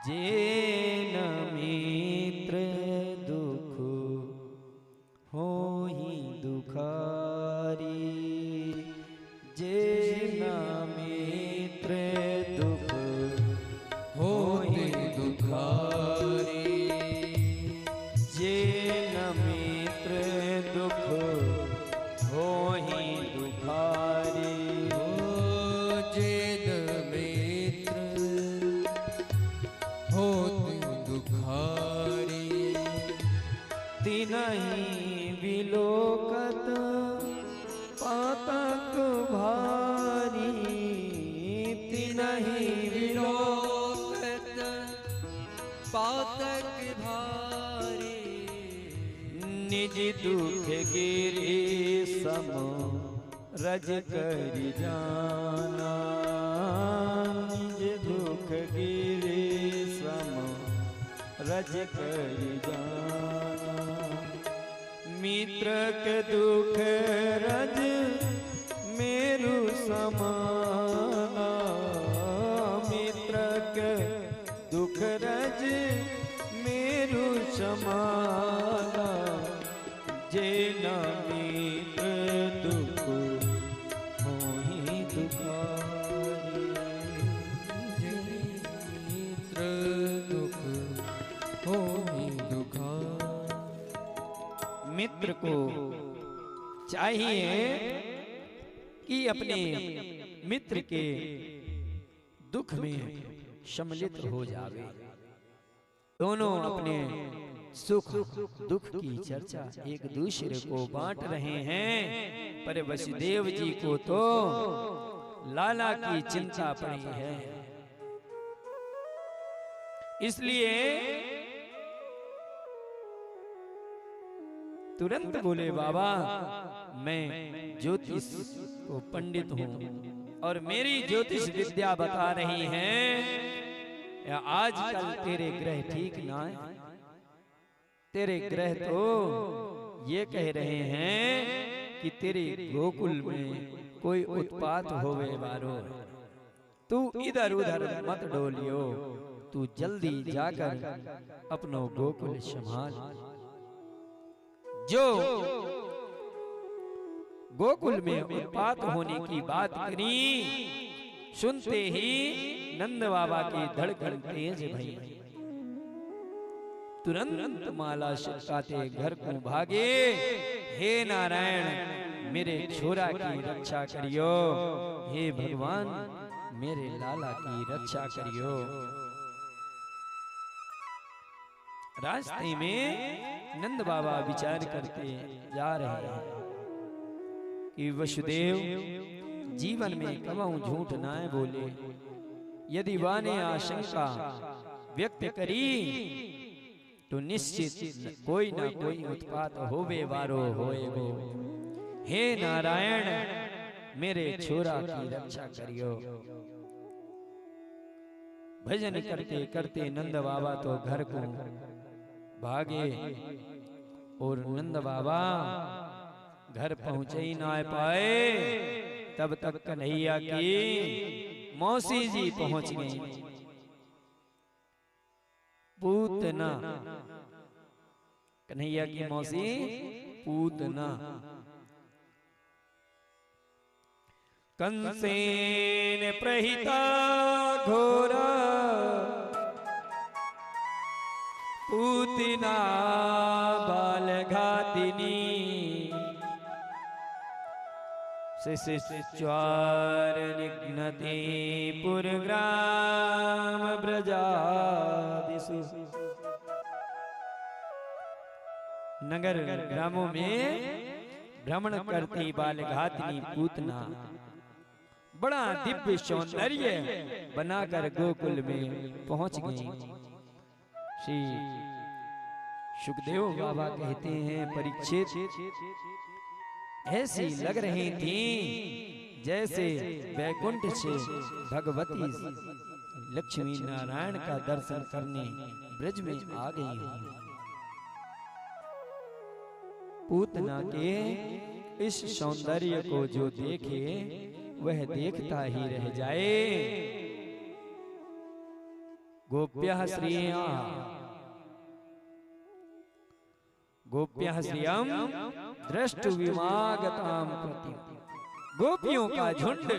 जेन मित्र दुख होहि दुखारी, जेन मित्र दुख होहि दुखारी, जेन मित्र दुख होहि दुखारी, जेन मित्र होत दुखारी, तिनहि विलोकत पातक भारी, तिनहि विलोकत पातक भारी, निज दुख गिरि सम रज करि जाना, निज दुख गिरि सम रज करि जाना, मित्र के दुख रज मेरु समाना, मित्र के दुख रज मेरु समाना, जेन मित्र दुख होहि दुखारी, मित्र दुख होहि दुखारी। मित्र को चाहिए कि अपने मित्र के दुख में सम्मिलित हो जावे, दोनों अपने सुख दुख की चर्चा एक दूसरे को बांट रहे हैं। पर वसुदेव जी को तो लाला की चिंता पड़ी है, इसलिए तुरंत बोले, बाबा मैं ज्योतिष को पंडित हूं और मेरी ज्योतिष विद्या बता रही है आजकल तेरे ग्रह ठीक ना है, तेरे ग्रह तो ये कह रहे हैं कि तेरे गोकुल में कोई उत्पात होवे वारो, तू इधर उधर मत डोलियो, तू जल्दी जाकर अपनो गोकुल संभाल। जो गोकुल में उत्पात होने की बात करी, सुनते ही नंद बाबा की धड़कन तेज भई, तुरंत माला शिकाते घर को भागे, हे नारायण मेरे छोरा की रक्षा करियो, हे भगवान मेरे लाला की रक्षा करियो। रास्ते में नंद बाबा विचार करते जा रहे हैं कि वसुदेव जीवन में कबहू झूठ ना बोले, यदि वाने आशंका व्यक्त करी तो निश्चित कोई ना कोई उत्पात होवे वारो होएगो, हे नारायण मेरे छोरा की रक्षा करियो। भजन करते करते नंद बाबा तो घर को भागे और नंद बाबा घर पहुंचे ही ना पाए, तब तक कन्हैया की मौसी जी पहुंच गई। पूतना, कन्हैया की मौसी पूतना। कंसेन प्रहिता घोरा पूतना बाल घातिनी, शिशिच्वार निघ्नति पुरग्राम ब्रजादिषु। नगर ग्रामों में भ्रमण करती बालघातिनी पूतना बड़ा दिव्य सौंदर्य बनाकर गोकुल में पहुंच गई। श्री सुखदेव बाबा कहते हैं, परीक्षित ऐसी लग रही थी जैसे वैकुंठ से भगवती लक्ष्मी नारायण का दर्शन करने ब्रज में आ गई हूं। पूतना के इस सौंदर्य को जो देखे वह देखता ही रह जाए। गोप्यः श्रिया गोप्यः श्रियं द्रष्टुमिमागतां प्रति। गोपियों का झुंड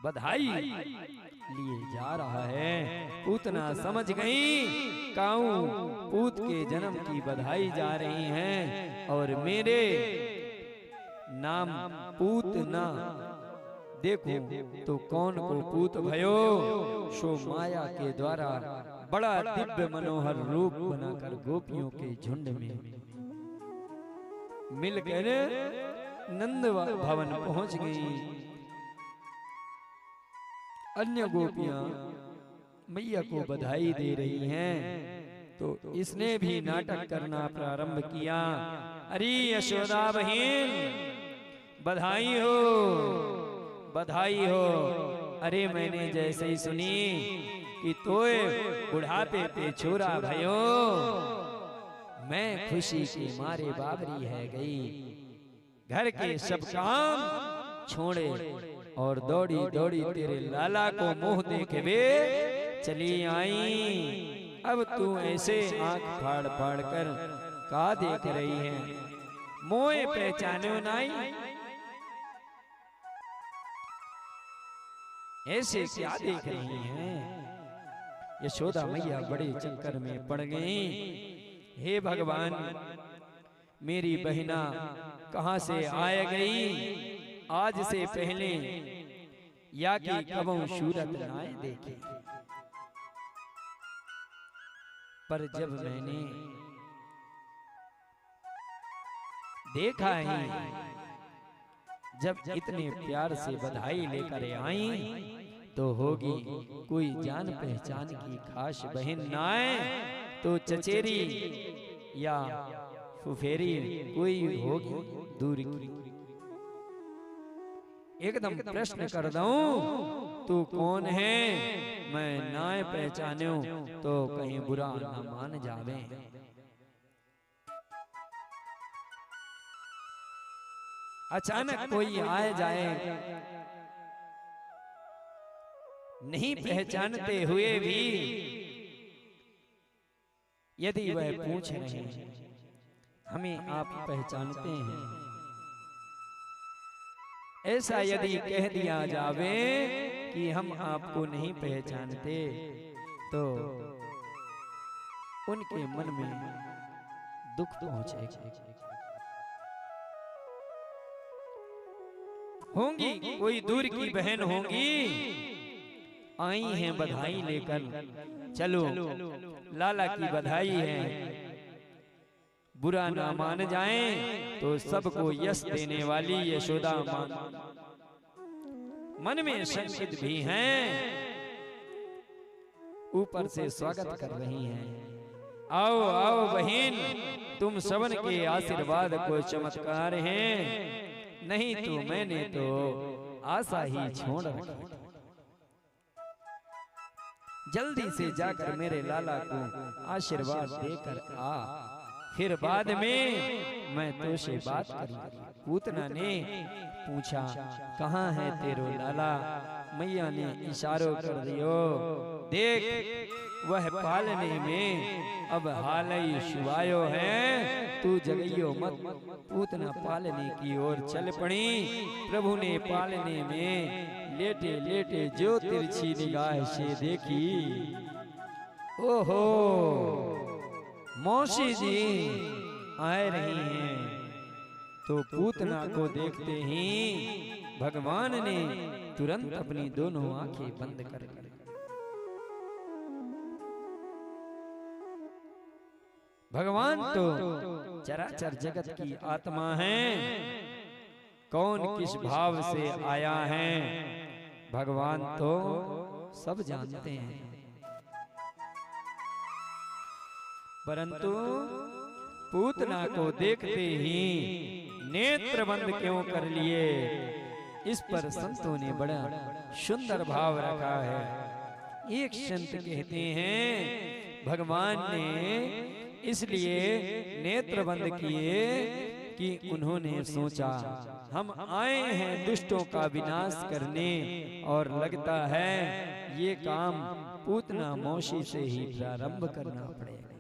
बधाई लिए जा रहा है। पूतना समझ गई काऊ पूत के जन्म की बधाई जा रही हैं और मेरे नाम पूतना देखो तो कौन को पूत भयो। सो माया के द्वारा बड़ा दिव्य मनोहर रूप बनाकर गोपियों के झुंड में मिलकर नंद भवन पहुंच गई। अन्य गोपियां मैया को बधाई दे रही हैं तो इसने भी नाटक करना प्रारंभ किया। अरे यशोदा बहन बधाई हो बधाई हो। अरे मैंने जैसे ही सुनी कि तोय बुढ़ापे पे छोरा भयो, मैं खुशी के मारे बाबरी है गई। घर के सब काम छोड़े और दौड़ी दौड़ी तेरे लाला को मुंह देखे वे चली आई। अब तू ऐसे आंख फाड़ फाड़ कर का देख रही है, मोए पहचानो नहीं। ऐसे क्या देख रही हैं? यशोदा मैया बड़े चक्कर में पड़ गई। हे भगवान मेरी बहिना कहां से आए गई? आज से पहले या कि कबों सूरत नाय देखे। पर जब मैंने देखा ही, जब इतने प्यार से बधाई लेकर आई तो होगी कोई जान पहचान की खास बहन नाय तो चचेरी या फुफेरी कोई होगी दूर की। एकदम प्रश्न कर दूं तू कौन है? मैं नाय पहचानूं तो कहीं बुरा न मान जावे। अचानक कोई आए जाए नहीं पहचानते हुए भी यदि वह पूछ रहे हैं हमें आप पहचानते हैं, ऐसा यदि कह दिया जावे कि हम आपको नहीं पहचानते तो उनके मन में दुख पहुंचेगा। होंगी कोई दूर की बहन होंगी, आई हैं बधाई लेकर, चलो लाला की बधाई है, बुरा ना मान जाएं तो सबको यश देने वाली यशोदा मां मन में शंकित भी हैं, ऊपर से स्वागत कर रही हैं। आओ आओ बहन, तुम सबन के आशीर्वाद को चमत्कार हैं, नहीं तो मैंने तो आशा ही छोड़ रखी। जल्दी से जाकर मेरे लाला को आशीर्वाद देकर आ, फिर बाद में मैं तुझसे बात करूंगी। पूतना ने पूछा कहाँ है तेरो लाला? मैया ने इशारों कर दियो, देख वह पालने में अब हाल ही शुभायो है, तू जगियो मत। पूतना पालने की ओर चल पड़ी। प्रभु ने पालने में लेटे लेटे जो तिरछी निगाह से देखी, ओहो मौसी जी आ रही हैं। तो पूतना को देखते ही भगवान ने तुरंत अपनी दोनों आंखें बंद कर ली। भगवान तो चराचर जगत की आत्मा है, कौन किस भाव से आया है भगवान तो सब जानते हैं। परंतु पूतना को देखते ही नेत्र बंद क्यों कर लिए, इस पर संतों ने बड़ा सुंदर भाव रखा है। एक संत कहते हैं भगवान ने इसलिए नेत्र बंद किए कि उन्होंने सोचा हम आए हैं दुष्टों का विनाश करने, और लगता है ये काम पूतना मौसी से ही प्रारंभ करना पड़ेगा।